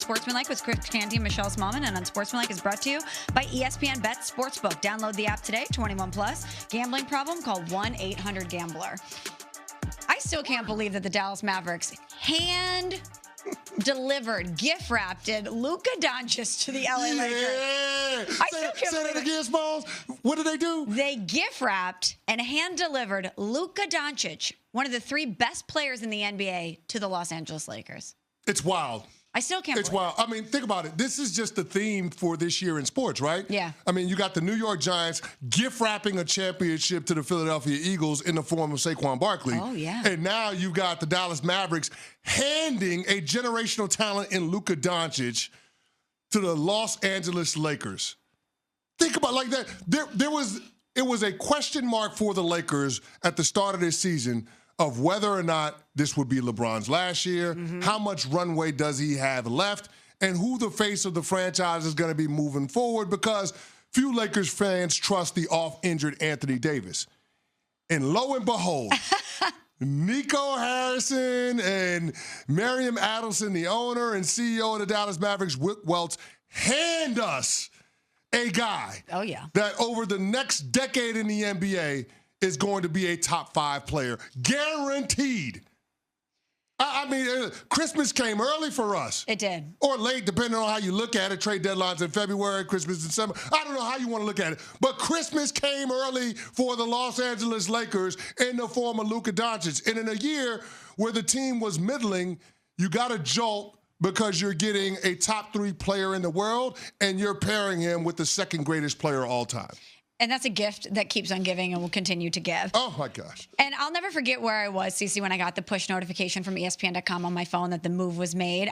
Unsportsmanlike with Canty and Michelle Smallman, and Unsportsmanlike is brought to you by ESPN Bet Sportsbook. Download the app today, 21 plus. Gambling problem? Call 1-800-GAMBLER. I still can't believe that the Dallas Mavericks hand-delivered, gift-wrapped Luka Doncic to the LA Lakers. I still can't say that again, Smalls. What did they do? They gift-wrapped and hand-delivered Luka Doncic, one of the 3 best players in the NBA, to the Los Angeles Lakers. It's wild. I still can't It's believe wild. I mean, think about it. This is just the theme for this year in sports, right? Yeah. I mean, you got the New York Giants gift-wrapping a championship to the Philadelphia Eagles in the form of Saquon Barkley. Oh, yeah. And now you've got the Dallas Mavericks handing a generational talent in Luka Doncic to the Los Angeles Lakers. Think about it like that. It was a question mark for the Lakers at the start of this season of whether or not this would be LeBron's last year, how much runway does he have left, and who the face of the franchise is going to be moving forward, because few Lakers fans trust the off-injured Anthony Davis. And lo and behold, Nico Harrison and Miriam Adelson, the owner and CEO of the Dallas Mavericks, Wick Welts, hand us a guy that over the next decade in the NBA is going to be a top 5 player. Guaranteed. I mean, Christmas came early for us. It did. Or late, depending on how you look at it. Trade deadlines in February, Christmas in December. I don't know how you want to look at it. But Christmas came early for the Los Angeles Lakers in the form of Luka Doncic. And in a year where the team was middling, you got a jolt because you're getting a top 3 player in the world and you're pairing him with the second greatest player of all time. And that's a gift that keeps on giving and will continue to give. Oh, my gosh. And I'll never forget where I was, Cece, when I got the push notification from ESPN.com on my phone that the move was made.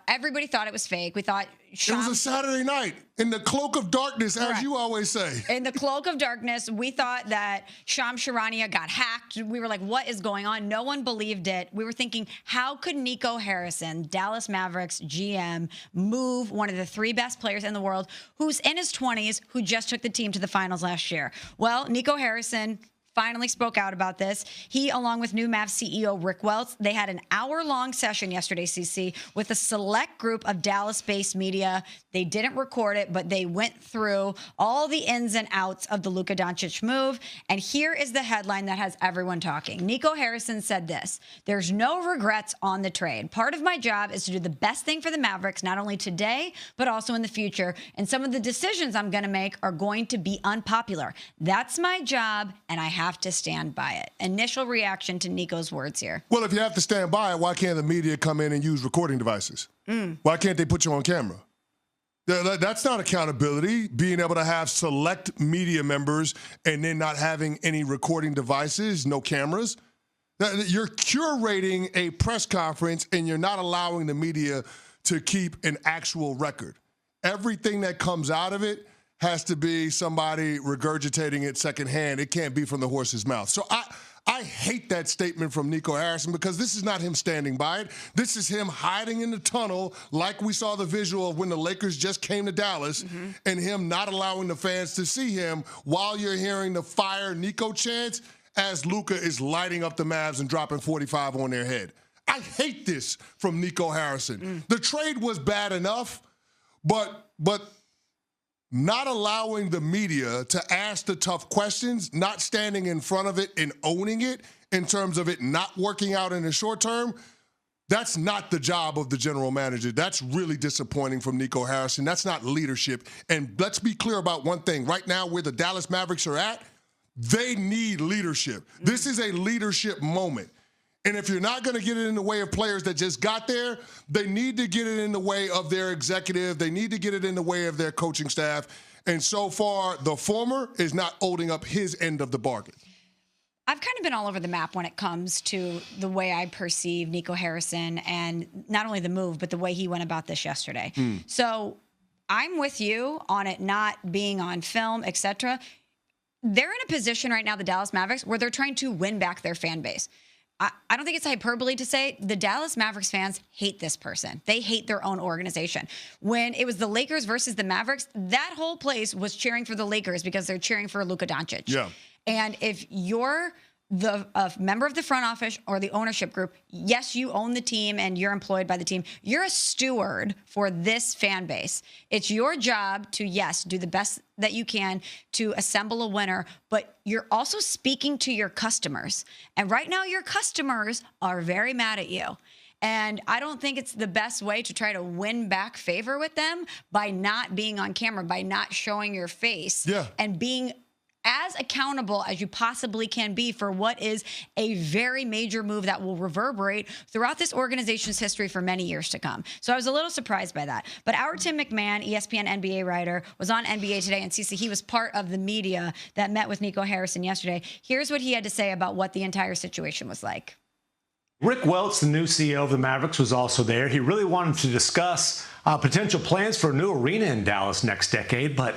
Everybody thought it was fake. We thought it was a Saturday night in the cloak of darkness, as you always say. In the cloak of darkness, we thought that Shams Charania got hacked. We were like, what is going on? No one believed it. We were thinking, how could Nico Harrison, Dallas Mavericks GM, move one of the 3 best players in the world, who's in his 20s, who just took the team to the finals last year? Well, Nico Harrison finally spoke out about this. He, along with new Mavs CEO Rick Welts, they had an hour-long session yesterday, CC, with a select group of Dallas-based media. They didn't record it, but they went through all the ins and outs of the Luka Doncic move. And here is the headline that has everyone talking. Nico Harrison said this: "There's no regrets on the trade. Part of my job is to do the best thing for the Mavericks, not only today, but also in the future. And some of the decisions I'm going to make are going to be unpopular. That's my job, and I have to stand by it." Initial reaction to Nico's words here. Well, if you have to stand by it, why can't the media come in and use recording devices? Why can't they put you on camera? That's not accountability, being able to have select media members and then not having any recording devices, no cameras. You're curating a press conference and you're not allowing the media to keep an actual record. Everything that comes out of it has to be somebody regurgitating it secondhand. It can't be from the horse's mouth. So I hate that statement from Nico Harrison, because this is not him standing by it. This is him hiding in the tunnel, like we saw the visual of when the Lakers just came to Dallas, and him not allowing the fans to see him while you're hearing the fire Nico chants as Luka is lighting up the Mavs and dropping 45 on their head. I hate this from Nico Harrison. The trade was bad enough, but not allowing the media to ask the tough questions, not standing in front of it and owning it in terms of it not working out in the short term, that's not the job of the general manager. That's really disappointing from Nico Harrison. That's not leadership. And let's be clear about one thing. Right now, where the Dallas Mavericks are at, they need leadership. This is a leadership moment. And if you're not going to get it in the way of players that just got there, they need to get it in the way of their executive. They need to get it in the way of their coaching staff. And so far, the former is not holding up his end of the bargain. I've kind of been all over the map when it comes to the way I perceive Nico Harrison, and not only the move, but the way he went about this yesterday. So I'm with you on it not being on film, etc. They're in a position right now, the Dallas Mavericks, where they're trying to win back their fan base. I don't think it's hyperbole to say the Dallas Mavericks fans hate this person. They hate their own organization. When it was the Lakers versus the Mavericks, that whole place was cheering for the Lakers because they're cheering for Luka Doncic. Yeah. And if you're a member of the front office or the ownership group, yes, you own the team and you're employed by the team. You're a steward for this fan base. It's your job to, yes, do the best that you can to assemble a winner, but you're also speaking to your customers. And right now, your customers are very mad at you. And I don't think it's the best way to try to win back favor with them by not being on camera, by not showing your face, and being as accountable as you possibly can be for what is a very major move that will reverberate throughout this organization's history for many years to come. So I was a little surprised by that. But our Tim McMahon, ESPN NBA writer, was on NBA Today, and Cece, he was part of the media that met with Nico Harrison yesterday. Here's what he had to say about what the entire situation was like. Rick Welts, the new CEO of the Mavericks, was also there. He really wanted to discuss potential plans for a new arena in Dallas next decade, but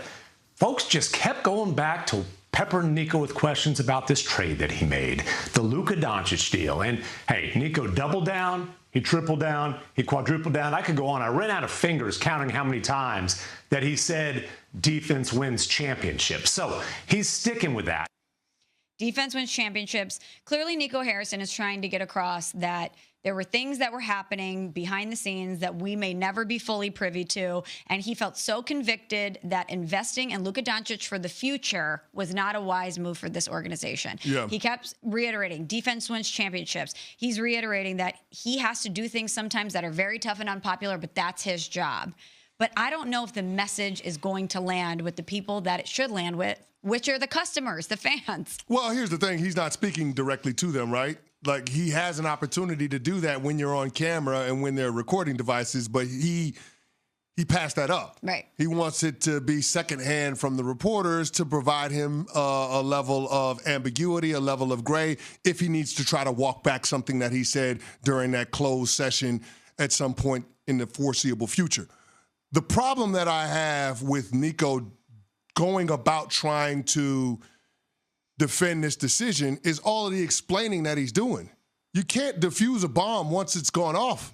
folks just kept going back to peppering Nico with questions about this trade that he made, the Luka Doncic deal. And hey, Nico doubled down, he tripled down, he quadrupled down. I could go on. I ran out of fingers counting how many times that he said defense wins championships. So he's sticking with that. Defense wins championships. Clearly, Nico Harrison is trying to get across that there were things that were happening behind the scenes that we may never be fully privy to. And he felt so convicted that investing in Luka Doncic for the future was not a wise move for this organization. Yeah. He kept reiterating defense wins championships. He's reiterating that he has to do things sometimes that are very tough and unpopular, but that's his job. But I don't know if the message is going to land with the people that it should land with, which are the customers, the fans. Well, here's the thing. He's not speaking directly to them, right? Like, he has an opportunity to do that when you're on camera and when there are recording devices, but he passed that up. Right. He wants it to be secondhand from the reporters to provide him a level of ambiguity, a level of gray, if he needs to try to walk back something that he said during that closed session at some point in the foreseeable future. The problem that I have with Nico going about trying to defend this decision is all of the explaining that he's doing. You can't defuse a bomb once it's gone off.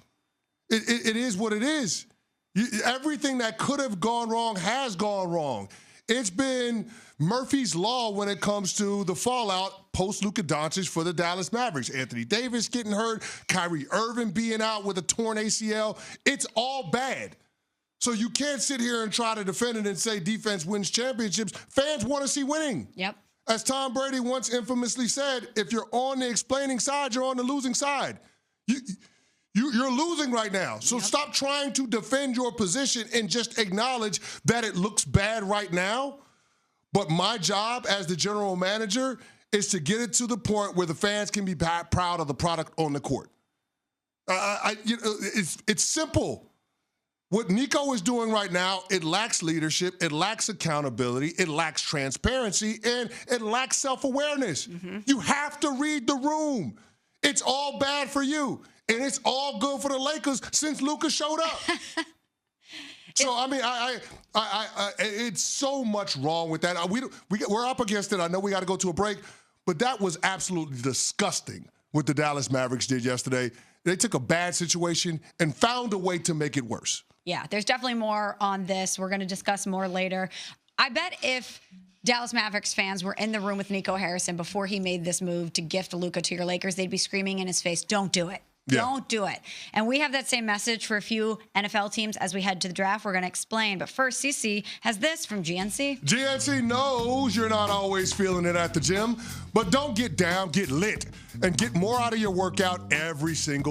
It is what it is. Everything that could have gone wrong has gone wrong. It's been Murphy's Law when it comes to the fallout post-Luka Doncic for the Dallas Mavericks. Anthony Davis getting hurt, Kyrie Irving being out with a torn ACL. It's all bad. So you can't sit here and try to defend it and say defense wins championships. Fans want to see winning. Yep. As Tom Brady once infamously said, if you're on the explaining side, you're on the losing side. You're losing right now. So stop trying to defend your position and just acknowledge that it looks bad right now. But my job as the general manager is to get it to the point where the fans can be proud of the product on the court. It's simple. What Nico is doing right now, it lacks leadership, it lacks accountability, it lacks transparency, and it lacks self-awareness. Mm-hmm. You have to read the room. It's all bad for you, and it's all good for the Lakers since Luka showed up. So, I mean, it's so much wrong with that. We're up against it. I know we got to go to a break, but that was absolutely disgusting what the Dallas Mavericks did yesterday. They took a bad situation and found a way to make it worse. Yeah, there's definitely more on this. We're going to discuss more later. I bet if Dallas Mavericks fans were in the room with Nico Harrison before he made this move to gift Luka to your Lakers, they'd be screaming in his face, don't do it. Yeah. Don't do it. And we have that same message for a few NFL teams as we head to the draft. We're going to explain. But first, Cece has this from GNC. GNC knows you're not always feeling it at the gym, but don't get down, get lit, and get more out of your workout every single